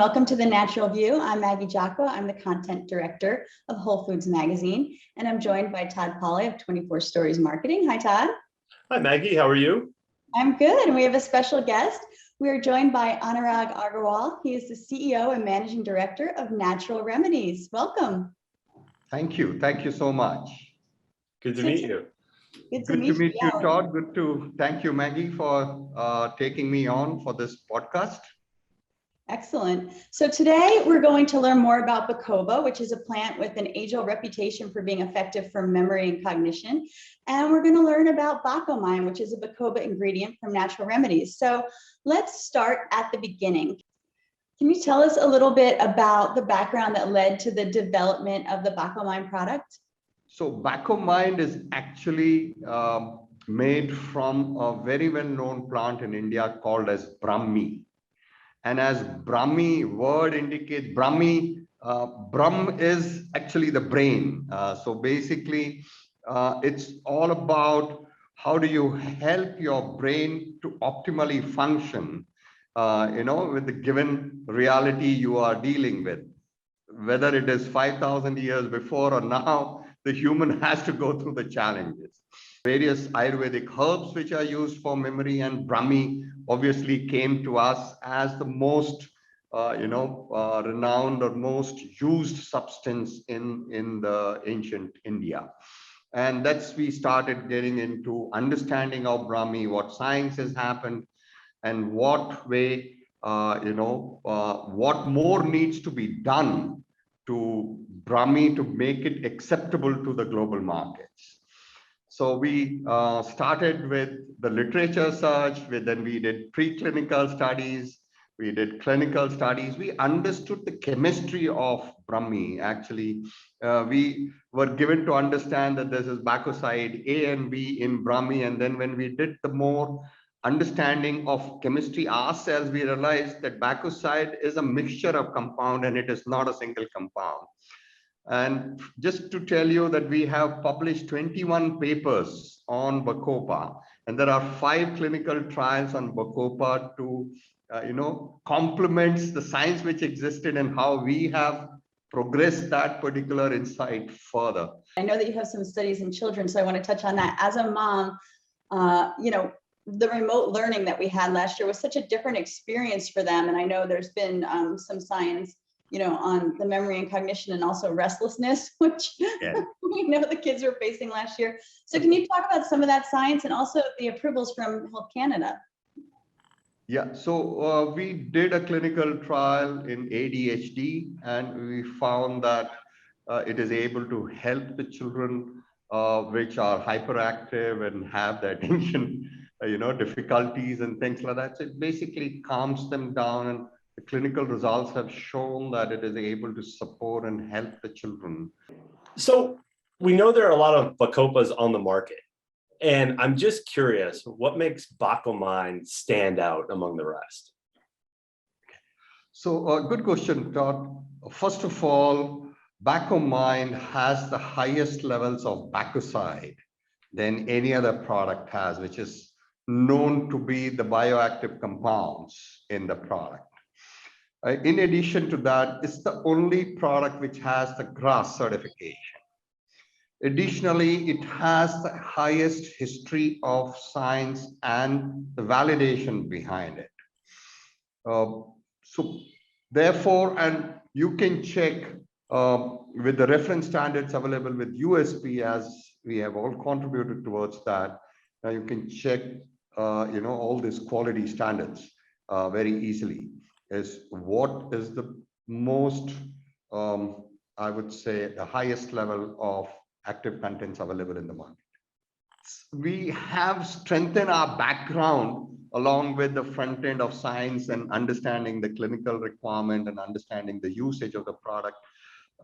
welcome to the Natural View. I'm Maggie Jaqua. I'm the content director of WholeFoods magazine, and I'm joined by Todd Pauli of 24 Stories Marketing. Hi, Todd. Hi, Maggie. How are you? I'm good, and we have a special guest. We are joined by Anurag Agarwal. He is the CEO and managing director of Natural Remedies. Welcome. Thank you. Thank you so much. Good to meet you. Good to meet you, Todd. Thank you, Maggie, for taking me on for this podcast. Excellent. So today we're going to learn more about bacopa, which is a plant with an age-old reputation for being effective for memory and cognition. And we're going to learn about BacoMind, which is a bacopa ingredient from Natural Remedies. So let's start at the beginning. Can you tell us a little bit about the background that led to the development of the BacoMind product? So BacoMind is actually made from a very well-known plant in India called as Brahmi. And as Brahmi word indicates, Brahmi, Brahm is actually the brain. So basically, it's all about how do you help your brain to optimally function, with the given reality you are dealing with. Whether it is 5,000 years before or now, the human has to go through the challenges. Various Ayurvedic herbs which are used for memory, and Brahmi obviously came to us as the most, renowned or most used substance in the ancient India. And we started getting into understanding of Brahmi, what science has happened, and what way, what more needs to be done to Brahmi to make it acceptable to the global markets. So we started with the literature search, then we did preclinical studies, we did clinical studies, we understood the chemistry of Brahmi. Actually, we were given to understand that this is bacoside A and B in Brahmi, and then when we did the more understanding of chemistry ourselves, we realized that bacoside is a mixture of compound and it is not a single compound. And just to tell you that we have published 21 papers on bacopa, and there are 5 clinical trials on bacopa to, complements the science which existed and how we have progressed that particular insight further. I know that you have some studies in children, so I want to touch on that. As a mom, the remote learning that we had last year was such a different experience for them. And I know there's been some science, on the memory and cognition and also restlessness, which we know the kids were facing last year. So can you talk about some of that science and also the approvals from Health Canada? Yeah, so we did a clinical trial in ADHD, and we found that it is able to help the children which are hyperactive and have the attention, difficulties and things like that. So it basically calms them down, and the clinical results have shown that it is able to support and help the children. So we know there are a lot of bacopas on the market, and I'm just curious, what makes BacoMind stand out among the rest? So good question, Todd. First of all, BacoMind has the highest levels of bacoside than any other product has, which is known to be the bioactive compounds in the product. In addition to that, it's the only product which has the GRAS certification. Additionally, it has the highest history of science and the validation behind it. So therefore, and you can check with the reference standards available with USP, as we have all contributed towards that. Now you can check, all these quality standards very easily. Is what is the most, I would say, the highest level of active contents available in the market. We have strengthened our background along with the front end of science and understanding the clinical requirement and understanding the usage of the product.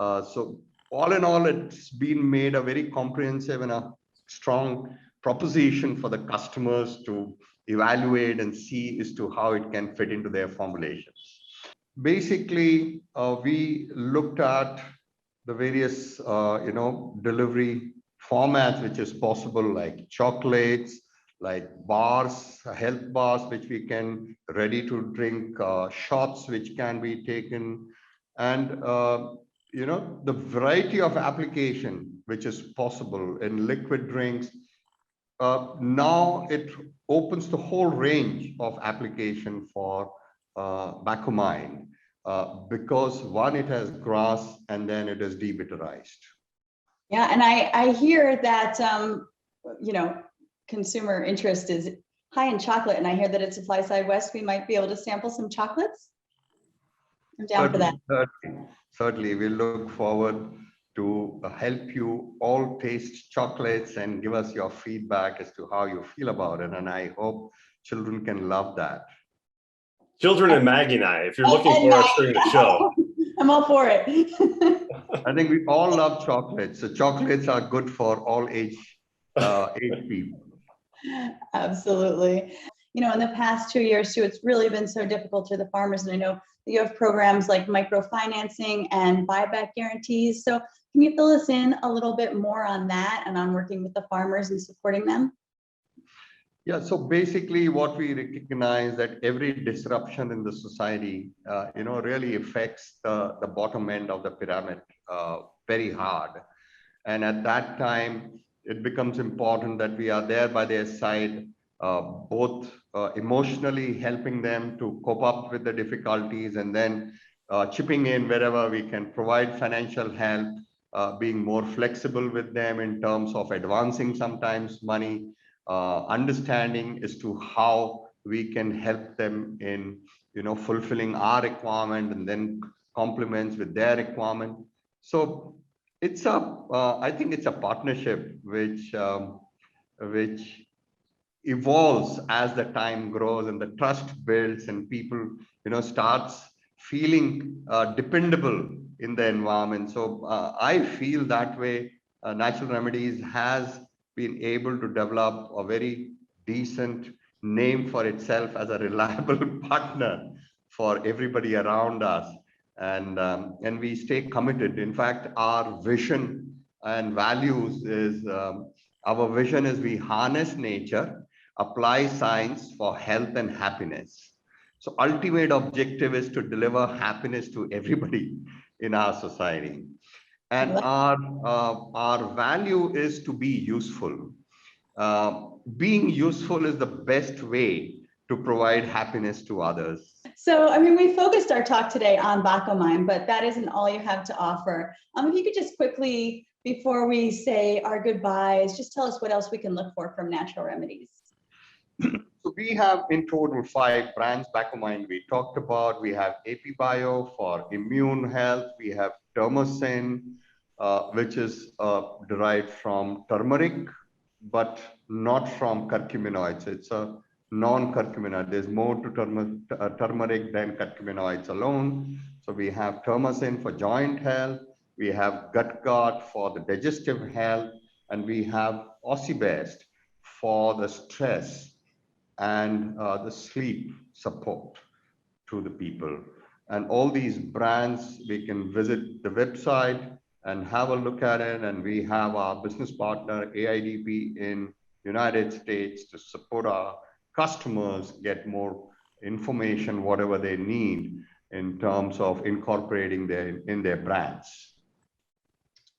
So all in all, it's been made a very comprehensive and a strong proposition for the customers to evaluate and see as to how it can fit into their formulations. Basically, we looked at the various, delivery formats which is possible, like chocolates, like bars, health bars, which we can ready to drink, shots, which can be taken, and the variety of application which is possible in liquid drinks. Now it opens the whole range of application for BacoMind, because one, it has grass, and then it is debitterized. Yeah, and I hear that consumer interest is high in chocolate, and I hear that at Supply Side West we might be able to sample some chocolates. I'm down for that. Certainly, we look forward to help you all taste chocolates and give us your feedback as to how you feel about it. And I hope children can love that. Children and Maggie and I, if you're looking for us during the show. I'm all for it. I think we all love chocolates. So chocolates are good for all age people. Absolutely. In the past 2 years too, it's really been so difficult for the farmers. And I know that you have programs like microfinancing and buyback guarantees. So can you fill us in a little bit more on that and on working with the farmers and supporting them? Yeah, so basically what we recognize that every disruption in the society, really affects the bottom end of the pyramid very hard. And at that time, it becomes important that we are there by their side, both emotionally helping them to cope up with the difficulties, and then chipping in wherever we can provide financial help, being more flexible with them in terms of advancing sometimes money, understanding as to how we can help them in fulfilling our requirement, and then complements with their requirement. So it's I think it's a partnership which evolves as the time grows and the trust builds, and people starts feeling dependable in the environment. So I feel that way Natural Remedies has been able to develop a very decent name for itself as a reliable partner for everybody around us, and we stay committed. In fact, our vision and values is our vision is we harness nature, apply science for health and happiness. So ultimate objective is to deliver happiness to everybody in our society. And our value is to be useful. Being useful is the best way to provide happiness to others. So, we focused our talk today on BacoMind, but that isn't all you have to offer. If you could just quickly, before we say our goodbyes, just tell us what else we can look for from Natural Remedies. So we have in total 5 brands. BacoMind we talked about. We have AP Bio for immune health. We have Dermacin, which is derived from turmeric, but not from curcuminoids. It's a non-curcuminoid. There's more to turmeric than curcuminoids alone. So we have Dermacin for joint health. We have gut guard for the digestive health, and we have Ossibest for the stress and the sleep support to the people. And all these brands, we can visit the website and have a look at it. And we have our business partner, AIDP in United States, to support our customers get more information, whatever they need in terms of incorporating in their brands.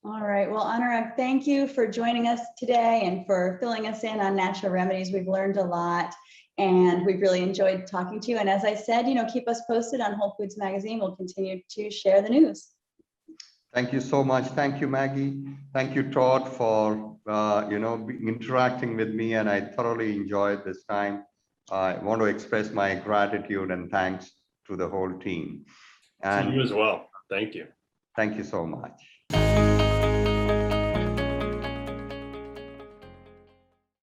All right. Well, Anurag, thank you for joining us today and for filling us in on Natural Remedies. We've learned a lot and we've really enjoyed talking to you. And as I said, keep us posted on WholeFoods Magazine. We'll continue to share the news. Thank you so much. Thank you, Maggie. Thank you, Todd, for interacting with me, and I thoroughly enjoyed this time. I want to express my gratitude and thanks to the whole team. And to you as well. Thank you. Thank you so much.